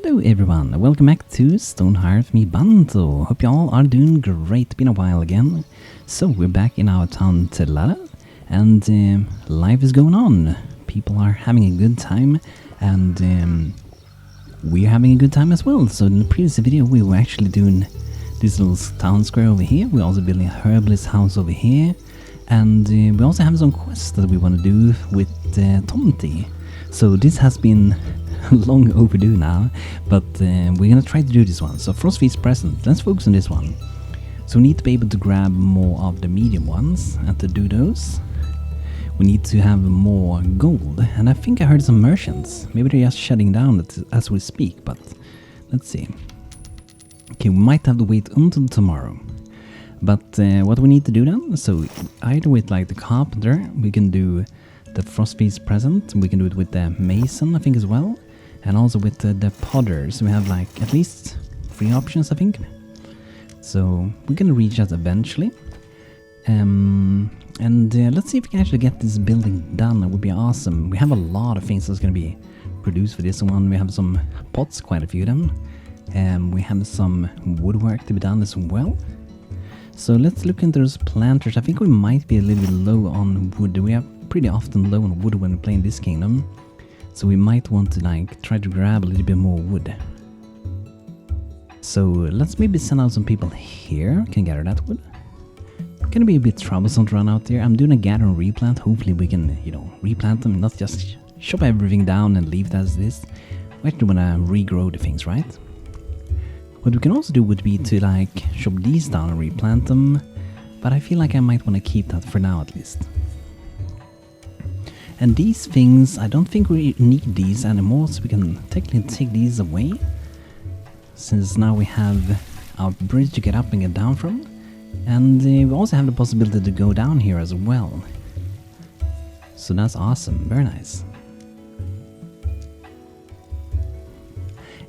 Hello everyone, welcome back to Stonehearth, me BANTO. Hope you all are doing great, been a while again. So we're back in our town Telada, and life is going on. People are having a good time, and we're having a good time as well. So in the previous video we were actually doing this little town square over here. We're also building a herbalist house over here, and we also have some quests that we want to do with Tomty. So this has been long overdue now, but we're gonna try to do this one. So Frostfeast present, let's focus on this one. So we need to be able to grab more of the medium ones, and to do those we need to have more gold. And I think I heard some merchants, maybe they're just shutting down as we speak, but let's see. Okay, we might have to wait until tomorrow, but what we need to do then, so either with like the carpenter, we can do the Frostfeast present, we can do it with the mason I think as well, and also with the potters. We have like at least 3 options I think, so we're gonna reach that eventually. Let's see if we can actually get this building done. It would be awesome. We have a lot of things that's gonna be produced for this one. We have some pots, quite a few of them, we have some woodwork to be done as well. So let's look into those planters. I think we might be a little bit low on wood. We are pretty often low on wood when we play in this kingdom, so we might want to like try to grab a little bit more wood. So let's maybe send out some people here, can gather that wood. Gonna be a bit troublesome to run out there. I'm doing a gather and replant. Hopefully we can, you know, replant them, not just chop everything down and leave it as this. We actually wanna regrow the things, right? What we can also do would be to like chop these down and replant them, but I feel like I might want to keep that for now at least. And these things, I don't think we need these anymore, so we can technically take these away, since now we have our bridge to get up and get down from, and we also have the possibility to go down here as well. So that's awesome, very nice.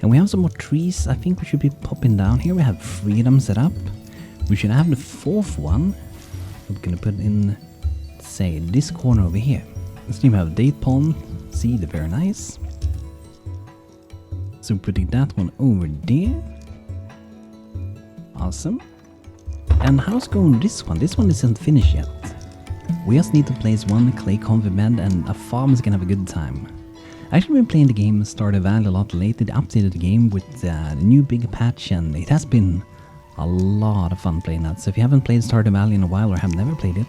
And we have some more trees. I think we should be popping down here. We have 3 of them set up. We should have the 4th one. We're gonna put in, say, this corner over here. Let's see, we have date palm seed, very nice. So putting that one over there. Awesome. And how's going this one? This one isn't finished yet. We just need to place 1 clay comfy bed and a farm is gonna have a good time. I've actually been playing the game Stardew Valley a lot lately. They updated the game with the new big patch, and it has been a lot of fun playing that. So if you haven't played Stardew Valley in a while or have never played it,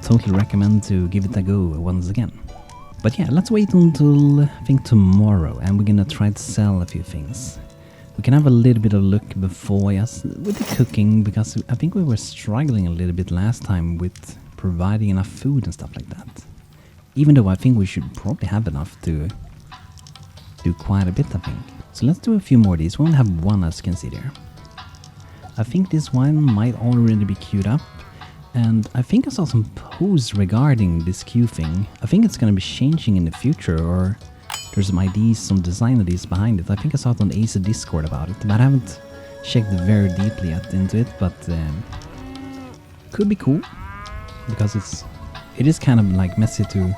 totally recommend to give it a go once again. But yeah, let's wait until I think tomorrow, and we're gonna try to sell a few things. We can have a little bit of look before us with the cooking, because I think we were struggling a little bit last time with providing enough food and stuff like that. Even though I think we should probably have enough to do quite a bit, I think. So let's do a few more of these. We only have 1, as you can see there. I think this one might already be queued up. And I think I saw some posts regarding this queue thing. I think it's going to be changing in the future, or there's some ideas, some design ideas behind it. I think I saw it on the AC Discord about it, but I haven't checked very deeply yet into it. But could be cool, because it is kind of like messy to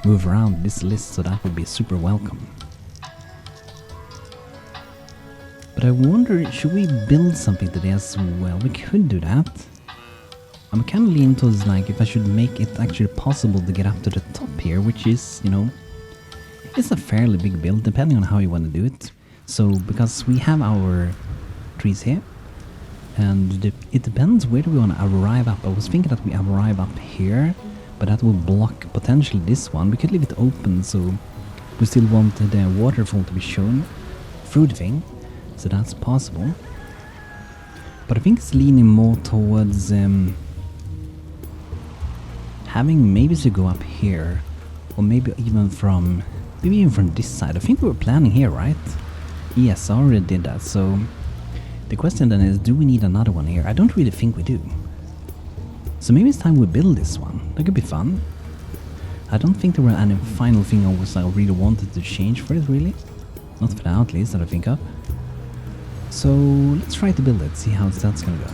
move around this list, so that would be super welcome. But I wonder, should we build something today as well? We could do that. I'm kind of leaning towards like if I should make it actually possible to get up to the top here, which is, you know, it's a fairly big build depending on how you want to do it. So because we have our trees here, and it depends where do we want to arrive up. I was thinking that we arrive up here, but that will block potentially this one. We could leave it open, so we still want the waterfall to be shown through the thing, so that's possible. But I think it's leaning more towards having maybe to go up here, or maybe even from this side. I think we were planning here, right? Yes, I already did that. So the question then is, do we need another one here? I don't really think we do. So maybe it's time we build this one. That could be fun. I don't think there were any final thing I really wanted to change for it, really. Not for now, at least, that I think of. So let's try to build it, see how that's gonna go.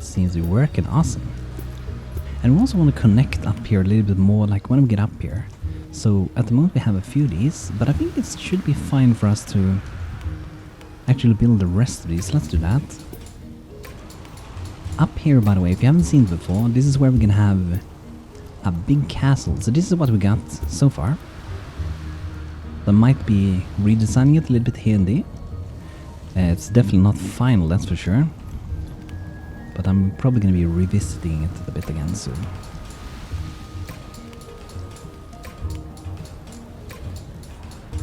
Seems to be working awesome. And we also want to connect up here a little bit more, like when we get up here. So at the moment we have a few of these, but I think it should be fine for us to actually build the rest of these. Let's do that. Up here, by the way, if you haven't seen it before, this is where we're gonna have a big castle. So this is what we got so far. I might be redesigning it a little bit here and there. It's definitely not final, that's for sure. But I'm probably gonna be revisiting it a bit again soon.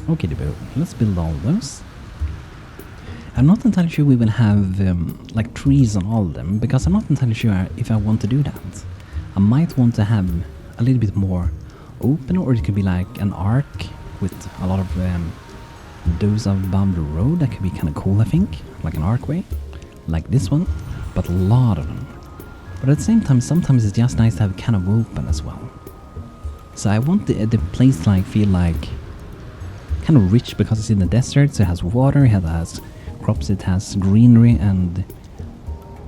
Okay, let's build all those. I'm not entirely sure we will have like trees on all of them, because I'm not entirely sure if I want to do that. I might want to have a little bit more open, or it could be like an arc with a lot of those above the road. That could be kind of cool, I think, like an archway, like this one, but a lot of them. But at the same time, sometimes it's just nice to have kind of open as well. So I want the place to like feel like kind of rich, because it's in the desert, so it has water, it has crops, it has greenery, and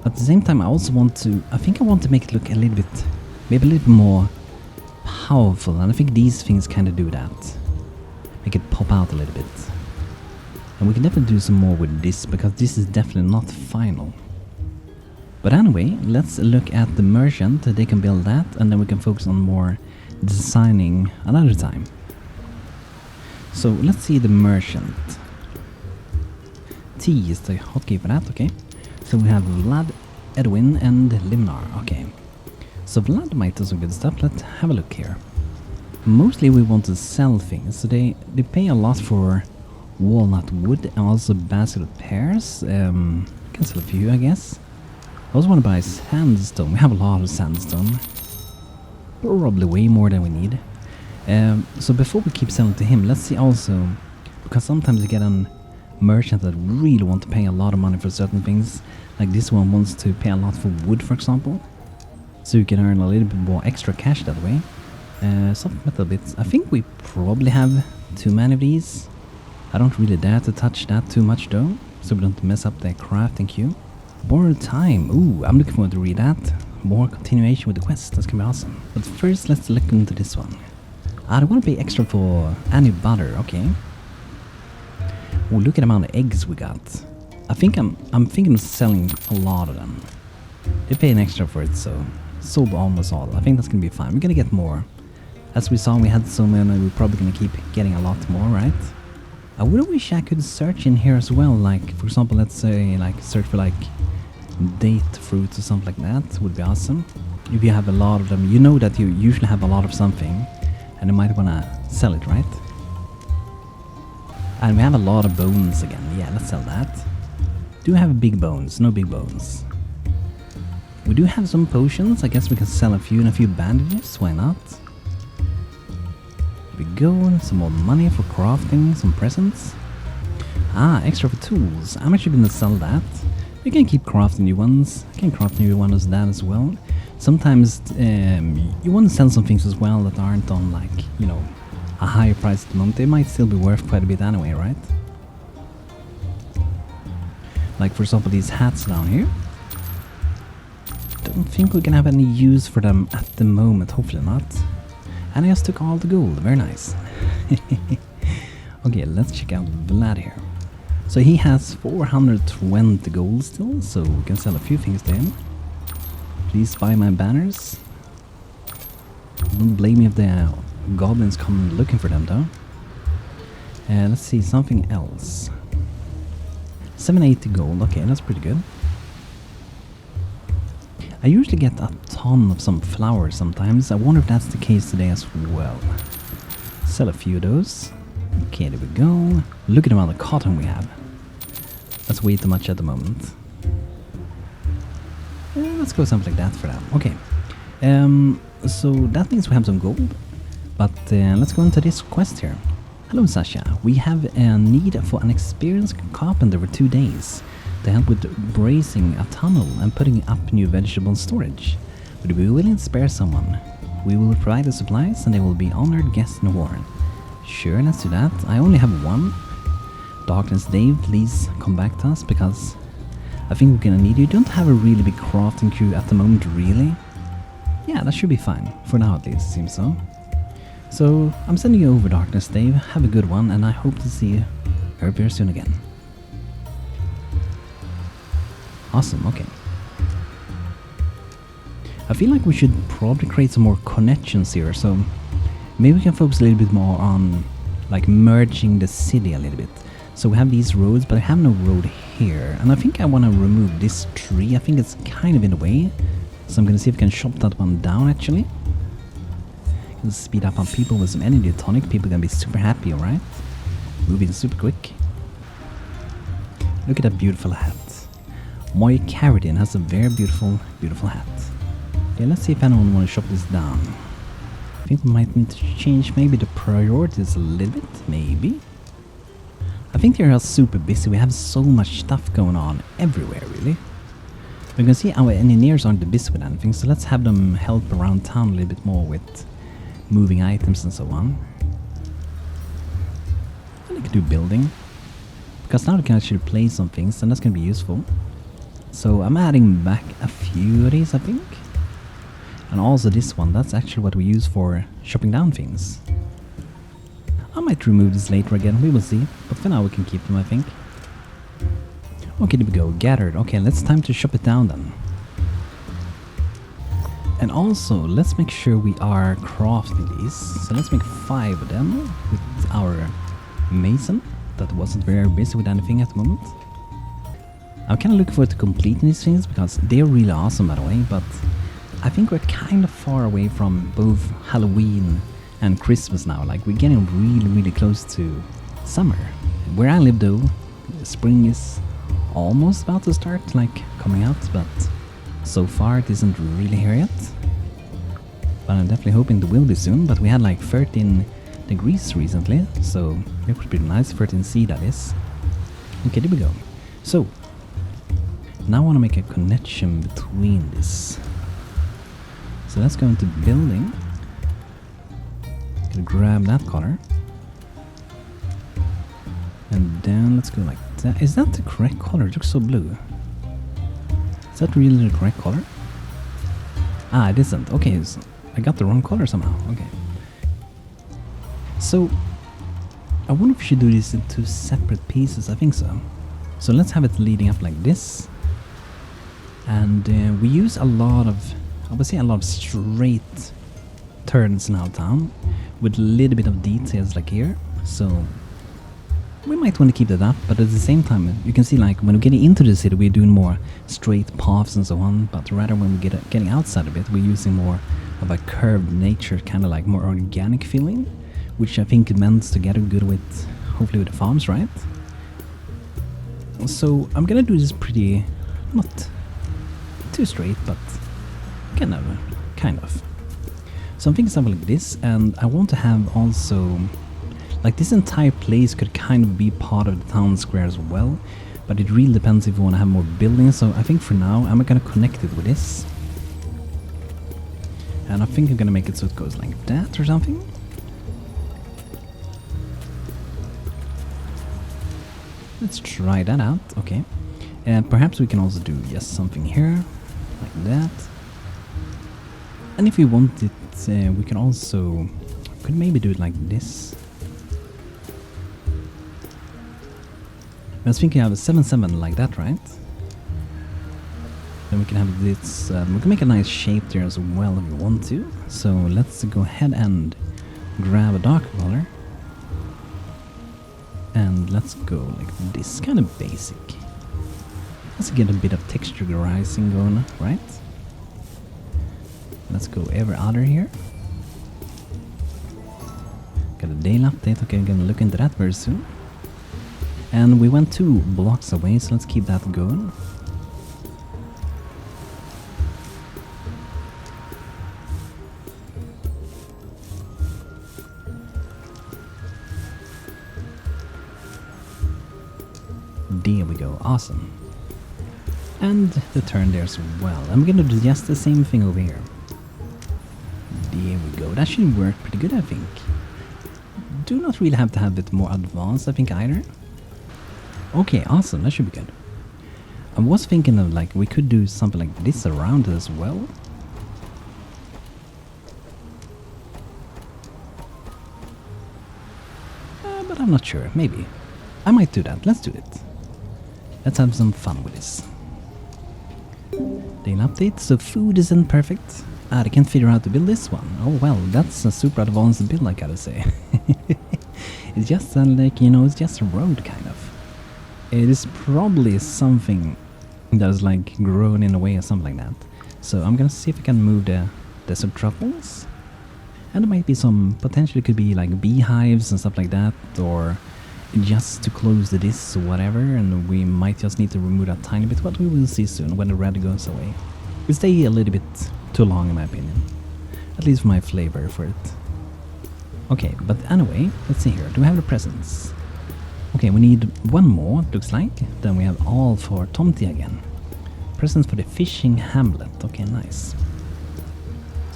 at the same time I also want to, I think I want to make it look a little bit, maybe a little bit more powerful, and I think these things kind of do that. Make it pop out a little bit. And we can definitely do some more with this, because this is definitely not final. But anyway, let's look at the merchant. They can build that, and then we can focus on more designing another time. So let's see the merchant. T is the hotkey for that, okay. So we have Vlad, Edwin, and Limnar, okay. So Vlad might do some good stuff. Let's have a look here. Mostly we want to sell things, so they pay a lot for walnut wood and also basket of pears. Can sell a few, I guess. I also want to buy sandstone. We have a lot of sandstone. Probably way more than we need. So before we keep selling to him, let's see also, because sometimes you get a merchant that really want to pay a lot of money for certain things. Like this one wants to pay a lot for wood, for example. So you can earn a little bit more extra cash that way. Soft metal bits. I think we probably have too many of these. I don't really dare to touch that too much though, so we don't mess up the crafting queue. Borrowed time. Ooh, I'm looking forward to read that. More continuation with the quest. That's gonna be awesome. But first, let's look into this one. I don't want to pay extra for any butter. Okay. Oh, look at the amount of eggs we got. I think I'm thinking of selling a lot of them. They pay an extra for it, so sold almost all. I think that's gonna be fine. We're gonna get more. As we saw, we had so many. We're probably gonna keep getting a lot more, right? I would wish I could search in here as well. Like, for example, let's say like search for like date fruits or something like that. Would be awesome. If you have a lot of them, you know that you usually have a lot of something, and you might wanna sell it, right? And we have a lot of bones again. Yeah, let's sell that. Do have big bones? No big bones. We do have some potions. I guess we can sell a few and a few bandages. Why not? Here we go. Some more money for crafting. Some presents. Ah, extra for tools. I'm actually gonna sell that. You can keep crafting new ones. I can craft new ones as that as well. Sometimes you want to sell some things as well that aren't on like, you know, a higher price at the moment. They might still be worth quite a bit anyway, right? Like for example these hats down here. Don't think we can have any use for them at the moment, hopefully not. And I just took all the gold, very nice. Okay, let's check out Vlad here. So he has 420 gold still, so we can sell a few things to him. Please buy my banners. Don't blame me if the goblins come looking for them though. Let's see, something else. 780 gold, okay, that's pretty good. I usually get a ton of some flowers sometimes. I wonder if that's the case today as well. Sell a few of those. Okay, there we go. Look at the amount of cotton we have. That's way too much at the moment. Let's go something like that for now. Okay. So that means we have some gold. But let's go into this quest here. Hello Sasha, we have a need for an experienced carpenter for 2 days to help with bracing a tunnel and putting up new vegetable storage. Would you be willing to spare someone? We will provide the supplies and they will be honored guests in the warren. Sure, let's do that. I only have one. Darkness Dave, please come back to us because I think we're gonna need you. Don't have a really big crafting crew at the moment, really. Yeah, that should be fine. For now at least, it seems so. So I'm sending you over, Darkness Dave. Have a good one, and I hope to see you very soon again. Awesome, okay. I feel like we should probably create some more connections here, so maybe we can focus a little bit more on like merging the city a little bit. So we have these roads, but I have no road here, and I think I want to remove this tree. I think it's kind of in the way, so I'm gonna see if I can chop that one down actually. Can speed up on people with some energy tonic. People are gonna be super happy, alright? Moving super quick. Look at that beautiful hat. Moy Carradine has a very beautiful hat. Okay, let's see if anyone want to chop this down. I think we might need to change maybe the priorities a little bit, maybe. I think they are super busy. We have so much stuff going on everywhere, really. We can see our engineers aren't busy with anything, so let's have them help around town a little bit more with moving items and so on. And they can do building, because now they can actually play some things, and that's going to be useful. So I'm adding back a few of these, I think. And also this one, that's actually what we use for chopping down things. I might remove this later again, we will see. But for now we can keep them, I think. Okay, there we go, gathered. Okay, let's time to chop it down then. And also, let's make sure we are crafting these. So let's make 5 of them with our mason. That wasn't very busy with anything at the moment. I'm kind of looking forward to completing these things because they're really awesome, by the way, but I think we're kind of far away from both Halloween and Christmas now. Like, we're getting really close to summer. Where I live though, spring is almost about to start, like, coming out, but so far it isn't really here yet. But I'm definitely hoping it will be soon, but we had like 13 degrees recently, so it was pretty nice, 13°C that is. Okay, there we go. So, now I want to make a connection between this. So let's go into building. Gonna grab that color. And then let's go like that. Is that the correct color? It looks so blue. Is that really the correct color? Ah, it isn't. Okay, so I got the wrong color somehow. Okay. So, I wonder if we should do this in 2 separate pieces. I think so. So let's have it leading up like this. And we use a lot of, I would say a lot of straight turns in our town with a little bit of details like here. So we might want to keep that up, but at the same time you can see like when we get into the city we're doing more straight paths and so on, but rather when we getting outside of it we're using more of a curved nature, kind of like more organic feeling, which I think mends together good with, hopefully with the farms, right? So I'm gonna do this pretty, not too straight, but kind of. So I'm thinking something like this, and I want to have also, like this entire place could kind of be part of the town square as well, but it really depends if you want to have more buildings. So I think for now I'm gonna connect it with this, and I think I'm gonna make it so it goes like that or something. Let's try that out. Okay, and perhaps we can also do just something here like that. And if we want it, we can also could maybe do it like this. I was thinking of a 7-7 like that, right? Then we can have this, we can make a nice shape there as well if we want to. So let's go ahead and grab a dark color. And let's go like this, kind of basic. Let's get a bit of texturizing going, right? Let's go every other here. Got a daily update, okay, I'm gonna look into that very soon. And we went 2 blocks away, so let's keep that going. There we go, awesome. And the turn there as well. I'm gonna do just the same thing over here. There we go, that should work pretty good, I think. Do not really have to have it more advanced, I think, either. Okay, awesome, that should be good. I was thinking of like, we could do something like this around it as well. but I'm not sure. Maybe. I might do that. Let's do it. Let's have some fun with this. Daily update. So food isn't perfect. They can't figure out how to build this one. Oh well, that's a super advanced build, I gotta say. It's just like, you know, it's just a road kind of. It is probably something that is like grown in a way or something like that. So I'm gonna see if I can move the desert truffles. And there might be some, potentially could be like beehives and stuff like that, or just to close this or whatever, and we might just need to remove that tiny bit, but we will see soon when the red goes away. We stay a little bit too long in my opinion, at least for my flavor for it. Okay, but anyway, let's see here, do we have the presents? Okay, we need one more, it looks like, then we have all for Tomty again. Presents for the fishing hamlet, okay, nice.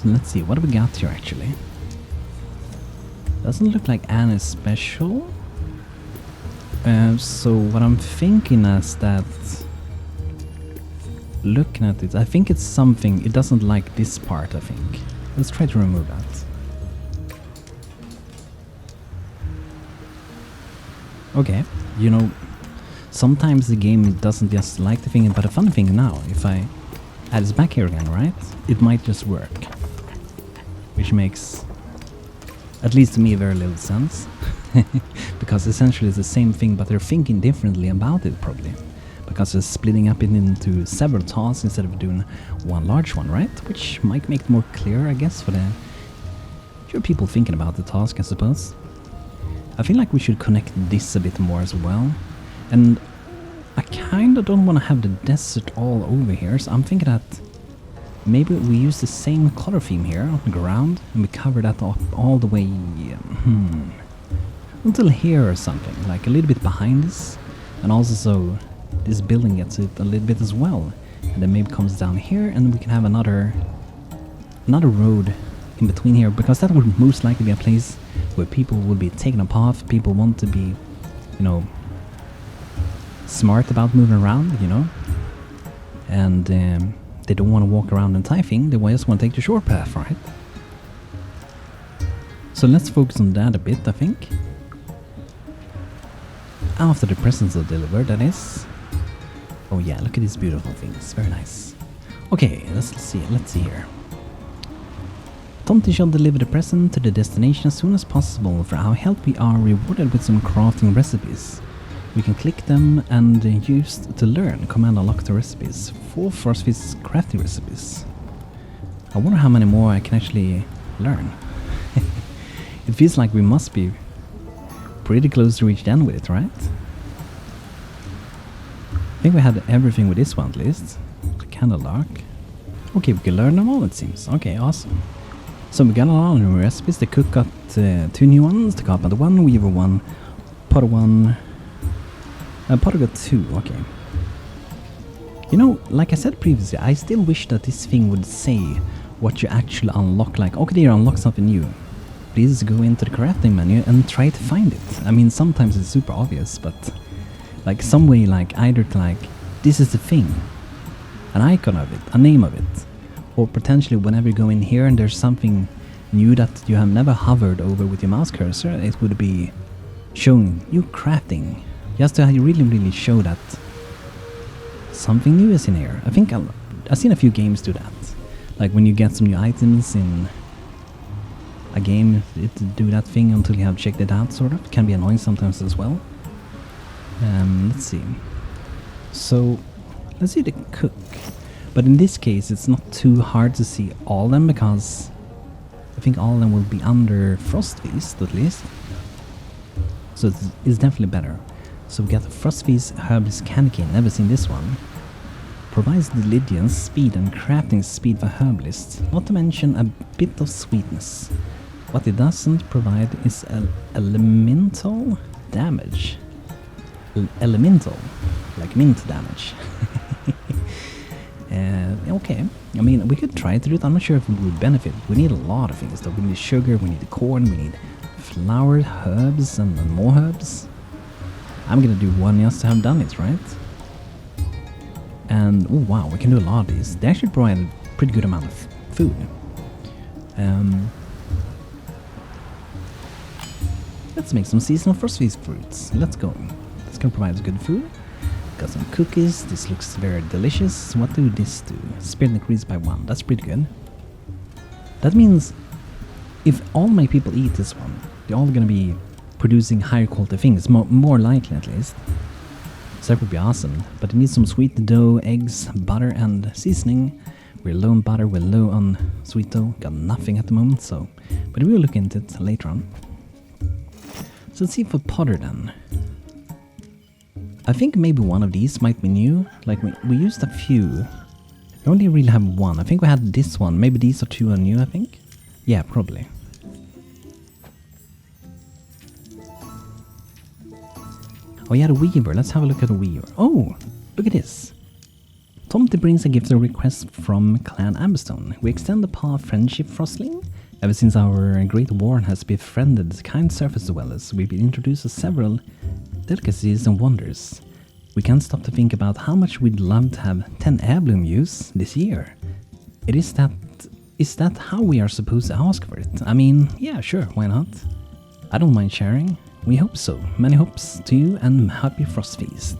So let's see, what do we got here actually? Doesn't look like any special. So what I'm thinking is that, looking at it, I think it's something, it doesn't like this part, I think. Let's try to remove that. Okay, you know, sometimes the game doesn't just like the thing, but the funny thing now, if I add this back here again, right, it might just work. Which makes, at least to me, very little sense. Because essentially it's the same thing, but they're thinking differently about it probably. Because they're splitting up it into several tasks instead of doing one large one, right? Which might make it more clear, I guess, for the people thinking about the task, I suppose. I feel like we should connect this a bit more as well. And I kinda don't want to have the desert all over here, so I'm thinking that maybe we use the same color theme here on the ground, and we cover that up all the way, until here or something, like a little bit behind this, and also so this building gets it a little bit as well, and then maybe comes down here, and we can have another road in between here, because that would most likely be a place where people will be taking a path, people want to be, you know, smart about moving around, you know, and they don't want to walk around and typing, they just want to take the short path, right? So let's focus on that a bit, I think. After the presents are delivered, that is. Oh yeah, look at these beautiful things, very nice. Okay, let's see here. Tomty shall deliver the present to the destination as soon as possible. For our help we are rewarded with some crafting recipes. We can click them and use to learn. Command unlock the recipes. 4 frostfish crafting recipes. I wonder how many more I can actually learn. It feels like we must be pretty close to reach the end with it, right? I think we had everything with this one at least. The candle lock. Okay, we can learn them all it seems. Okay, awesome. So we got a lot of new recipes. The cook got 2 new ones. The carpenter 1, weaver 1, potter 1. Potter got 2, okay. You know, like I said previously, I still wish that this thing would say what you actually unlock. Like, okay, you unlock something new. Please go into the crafting menu and try to find it. I mean, sometimes it's super obvious, but like some way, like either to like, this is the thing, an icon of it, a name of it, or potentially whenever you go in here and there's something new that you have never hovered over with your mouse cursor, it would be showing you crafting, just to really show that something new is in here. I think I've seen a few games do that, like when you get some new items in a game, it do that thing until you have checked it out, sort of. It can be annoying sometimes as well. Let's see. So, let's see the cook. But in this case, it's not too hard to see all of them, because I think all of them will be under Frost Feast, at least. So it's definitely better. So we got the Frost Feast Herbalist Candy Cane, never seen this one. Provides diligence, speed and crafting speed for herbalists, not to mention a bit of sweetness. What it doesn't provide is elemental damage. Elemental, like mint damage. Okay, I mean, we could try to do it. I'm not sure if it would benefit. We need a lot of things though. We need sugar, we need corn, we need flour, herbs, and more herbs. I'm gonna do one just to have done it, right? And, oh wow, we can do a lot of these. They actually provide a pretty good amount of food. Let's make some seasonal frost feast fruits. Let's go. This can provide us good food. Got some cookies. This looks very delicious. What do this do? Spirit increased by 1. That's pretty good. That means if all my people eat this one, they're all gonna be producing higher quality things, more likely at least. So that would be awesome. But it needs some sweet dough, eggs, butter, and seasoning. We're low on butter, we're low on sweet dough. Got nothing at the moment, so... But we'll look into it later on. So let's see for Potter then. I think maybe one of these might be new. Like, we used a few. We only really have one. I think we had this one. Maybe these are 2 are new, I think. Yeah, probably. Oh yeah, the Weaver. Let's have a look at the Weaver. Oh, look at this. Tomty brings a gift or request from Clan Amberstone. We extend the path of friendship, Frostling. Ever since our great war has befriended kind surface dwellers, we've been introduced to several delicacies and wonders. We can't stop to think about how much we'd love to have 10 heirloom use this year. Is that how we are supposed to ask for it? I mean, yeah, sure, why not? I don't mind sharing. We hope so. Many hopes to you and happy Frost Feast.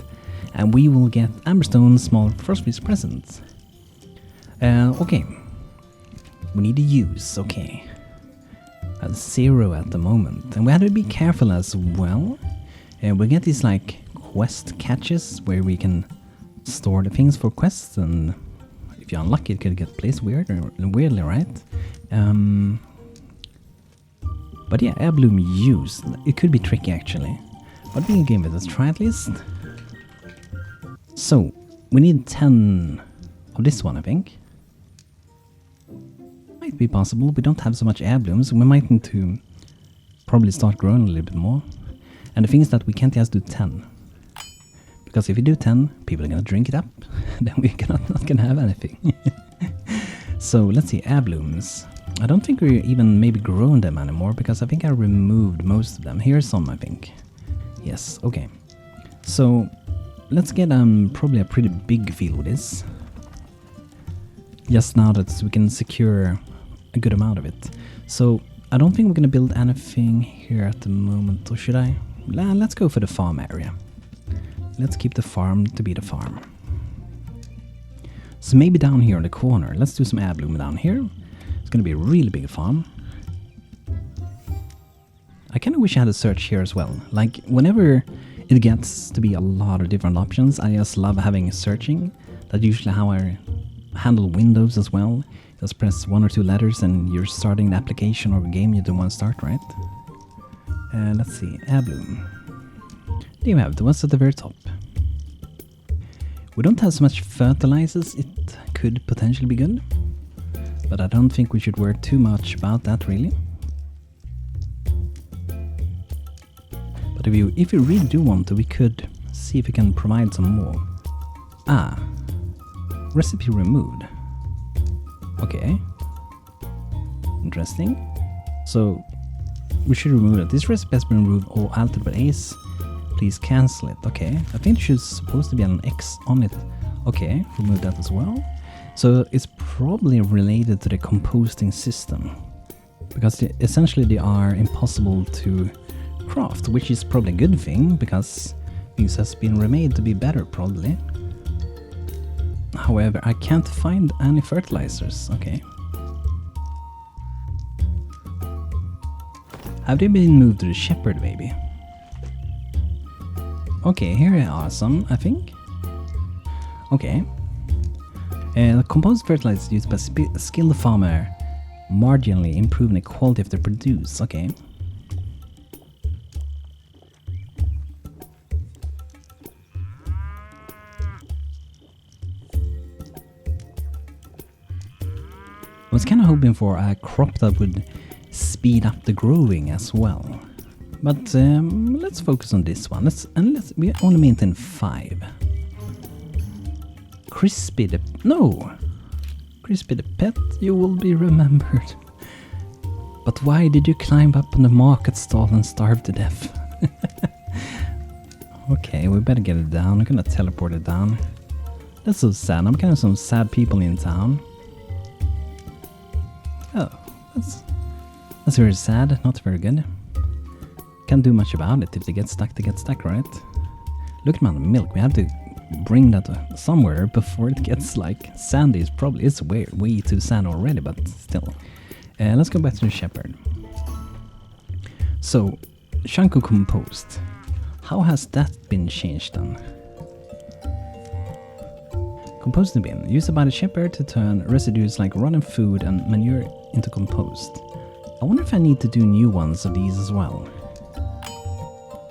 And we will get Amberstone's small Frost Feast presents. Okay. We need to use, okay. At 0 at the moment. And we have to be careful as well. We get these like quest catches where we can store the things for quests, and if you're unlucky it could get placed weirdly, right? But yeah, heirloom use. It could be tricky actually. But we can give it a try at least. So, we need 10 of this one, I think. Might be possible. We don't have so much heirlooms. We might need to probably start growing a little bit more. And the thing is that we can't just do 10. Because if we do 10, people are gonna drink it up. Then we're not gonna have anything. So, let's see, heirlooms. I don't think we're even maybe growing them anymore, because I think I removed most of them. Here's some, I think. Yes, okay. So, let's get probably a pretty big field with this. Just now that we can secure a good amount of it. So, I don't think we're gonna build anything here at the moment, or should I? Let's go for the farm area. Let's keep the farm to be the farm. So maybe down here in the corner, let's do some heirloom down here. It's gonna be a really big farm. I kinda wish I had a search here as well. Like, whenever it gets to be a lot of different options, I just love having searching. That's usually how I handle Windows as well. Just press 1 or 2 letters and you're starting the application or a game you don't want to start, right? Let's see, heirloom. There you have the ones at the very top. We don't have so much fertilizers, it could potentially be good. But I don't think we should worry too much about that, really. But if you really do want to, we could see if we can provide some more. Ah, recipe removed. Okay. Interesting. So, we should remove it. This recipe has been removed or altered by Ace. Please cancel it. Okay. I think there should supposed to be an X on it. Okay, remove that as well. So, it's probably related to the composting system. Because essentially they are impossible to craft, which is probably a good thing, because things has been remade to be better, probably. However, I can't find any fertilizers. Okay. Have they been moved to the shepherd, maybe? Okay, here are some, I think. Okay. Composed fertilizers used by skilled farmer marginally improving the quality of the produce. Okay. I was kind of hoping for a crop that would speed up the growing as well. But let's focus on this one. We only maintain 5. Crispy the pet, you will be remembered. But why did you climb up on the market stall and starve to death? Okay, we better get it down. I'm gonna teleport it down. That's so sad. I'm kind of some sad people in town. Oh, that's very sad. Not very good. can't do much about it. If they get stuck, they get stuck, right? Look at my milk. We have to bring that somewhere before it gets like sandy. It's way too sandy already, but still. Let's go back to the shepherd. So, Shanko compost. How has that been changed then? Composting bin. Used by the shepherd to turn residues like rotten food and manure into compost. I wonder if I need to do new ones of these as well.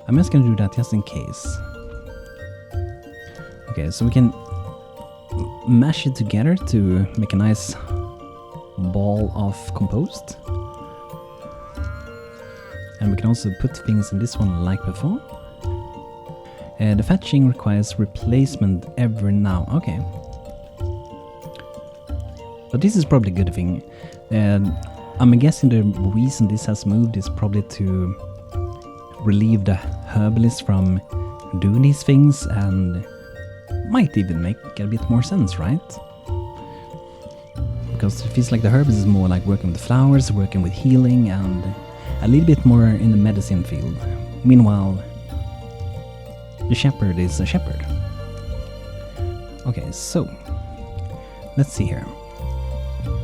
I'm just gonna do that just in case. Okay, so we can mash it together to make a nice ball of compost. And we can also put things in this one like before. The fetching requires replacement every now. Okay. But this is probably a good thing. I'm guessing the reason this has moved is probably to relieve the herbalists from doing these things, and might even make a bit more sense, right? Because it feels like the herbalist is more like working with flowers, working with healing, and a little bit more in the medicine field. Meanwhile, the shepherd is a shepherd. Okay, so let's see here.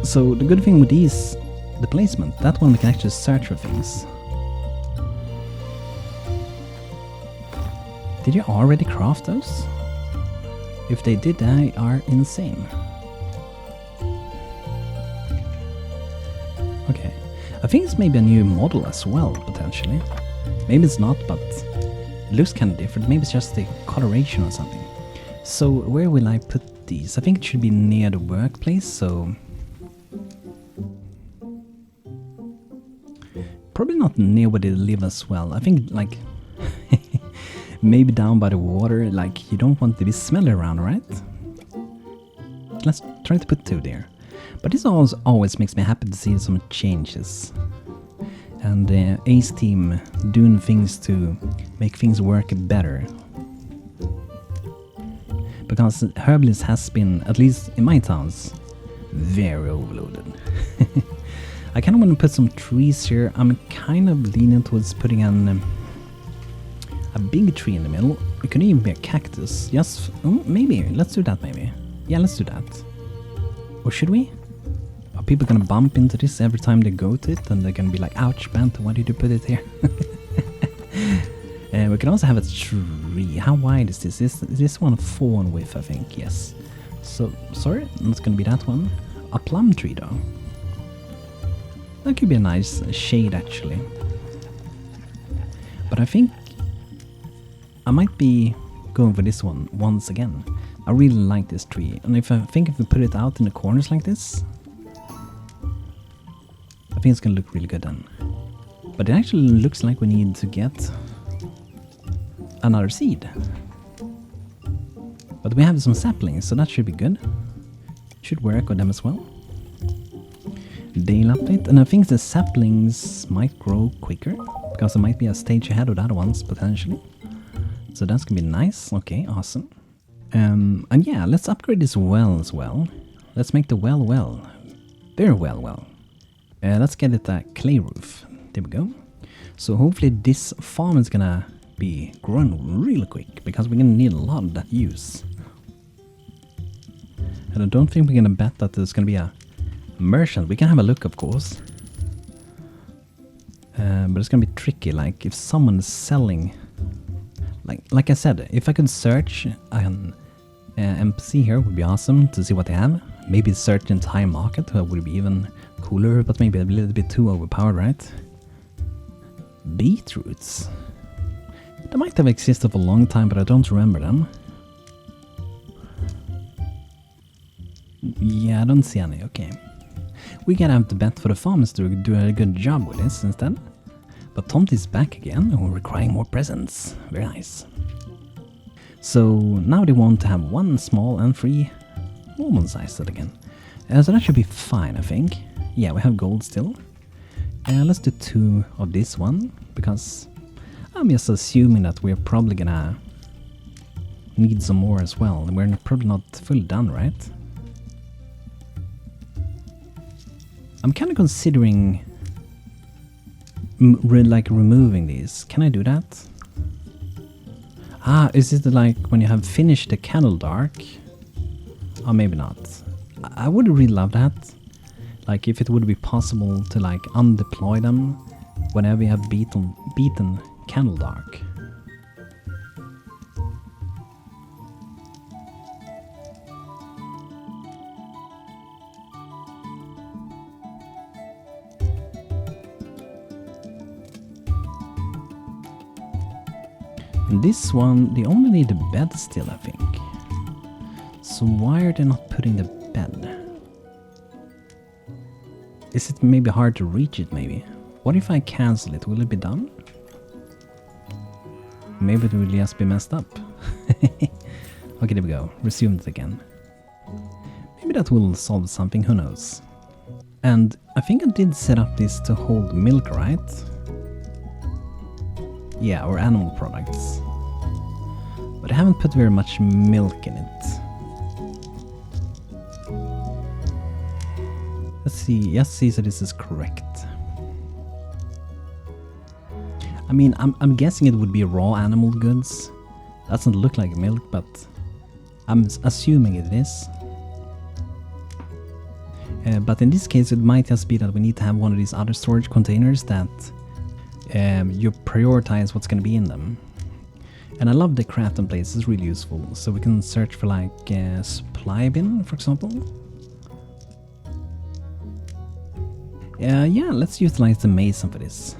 So the good thing with these, the placement, that one we can actually search for things. Did you already craft those? If they did, they are insane. Okay, I think it's maybe a new model as well, potentially. Maybe it's not, but it looks kind of different. Maybe it's just the coloration or something. So where will I put these? I think it should be near the workplace, so... Probably not near where they live as well. I think, like... maybe down by the water, like you don't want to be smelly around, right? Let's try to put 2 there. But this always makes me happy to see some changes. And the Ace team doing things to make things work better. Because Herbalist has been, at least in my towns, very overloaded. I kind of want to put some trees here. I'm kind of leaning towards putting an... a big tree in the middle. It could even be a cactus. Yes, maybe. Let's do that, maybe. Yeah, let's do that. Or should we? Are people gonna bump into this every time they go to it? And they're gonna be like, ouch, Banto, why did you put it here? We can also have a tree. How wide is this? Is this one 4 in width, I think? Yes. So, sorry, it's gonna be that one. A plum tree, though. That could be a nice shade, actually. But I think I might be going for this one once again. I really like this tree, and if we put it out in the corners like this, I think it's gonna look really good then. But it actually looks like we need to get another seed. But we have some saplings, so that should be good. Should work on them as well. Dale update, and I think the saplings might grow quicker, because there might be a stage ahead of the other ones, potentially. So that's gonna be nice. Okay, awesome. And yeah, let's upgrade this well as well. Let's make the well. Very well. Let's get it a clay roof. There we go. So hopefully this farm is gonna be growing really quick, because we're gonna need a lot of that use. And I don't think we're gonna bet that there's gonna be a merchant. We can have a look, of course. But it's gonna be tricky, like if someone is selling... Like I said, if I could search an NPC here, would be awesome to see what they have. Maybe search the entire market would be even cooler, but maybe a little bit too overpowered, right? Beetroots. They might have existed for a long time, but I don't remember them. Yeah, I don't see any, okay. We gotta have to bet for the farmers to do a good job with this instead. But Tomty is back again, and we're requiring more presents. Very nice. So now they want to have 1 small and 3 normal-sized again. So that should be fine, I think. Yeah, we have gold still. Let's do 2 of this one, because I'm just assuming that we're probably gonna need some more as well. We're probably not fully done, right? I'm kind of considering like removing these. Can I do that? Ah, is it like when you have finished the candle dark? Or maybe not. I would really love that. Like if it would be possible to like undeploy them whenever you have beaten candle dark. And this one, they only need the bed still, I think. So why are they not putting the bed? Is it maybe hard to reach it, maybe? What if I cancel it? Will it be done? Maybe it will just be messed up. Okay, there we go. Resume it again. Maybe that will solve something, who knows? And I think I did set up this to hold milk, right? Yeah, or animal products. But I haven't put very much milk in it. Let's see, yes, see, so this is correct. I mean, I'm guessing it would be raw animal goods. Doesn't look like milk, but I'm assuming it is. But in this case, it might just be that we need to have one of these other storage containers that you prioritize what's going to be in them. And I love the craft templates, it's really useful. So we can search for like supply bin, for example. Yeah, let's utilize the mason for this.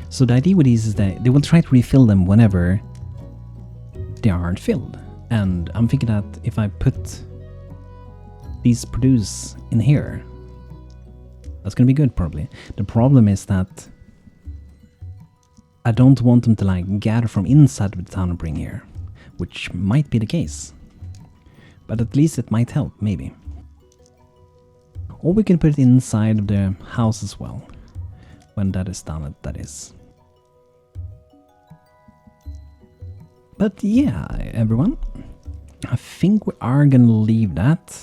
So the idea with these is that they will try to refill them whenever they aren't filled. And I'm thinking that if I put these produce in here, that's gonna be good probably. The problem is that I don't want them to like gather from inside of the town and bring here, which might be the case. But at least it might help, maybe. Or we can put it inside of the house as well, when that is done, that is. But yeah, everyone, I think we are gonna leave that.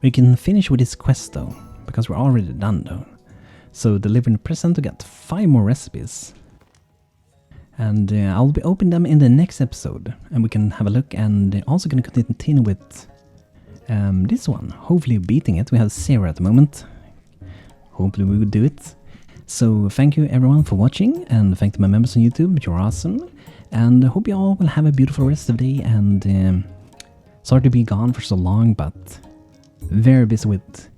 We can finish with this quest though, because we're already done though. So deliver the present to get 5 more recipes. And I'll be opening them in the next episode, and we can have a look, and also gonna continue with this one. Hopefully beating it. We have 0 at the moment. Hopefully we will do it. So thank you everyone for watching, and thank you my members on YouTube, you're awesome. And I hope you all will have a beautiful rest of the day, and sorry to be gone for so long, but very busy with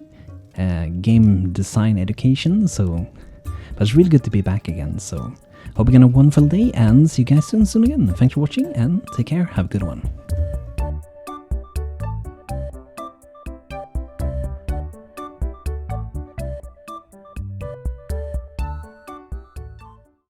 game design education, so but it's really good to be back again. So hope you're gonna have a wonderful day, and see you guys soon again. Thanks for watching, and take care, have a good one.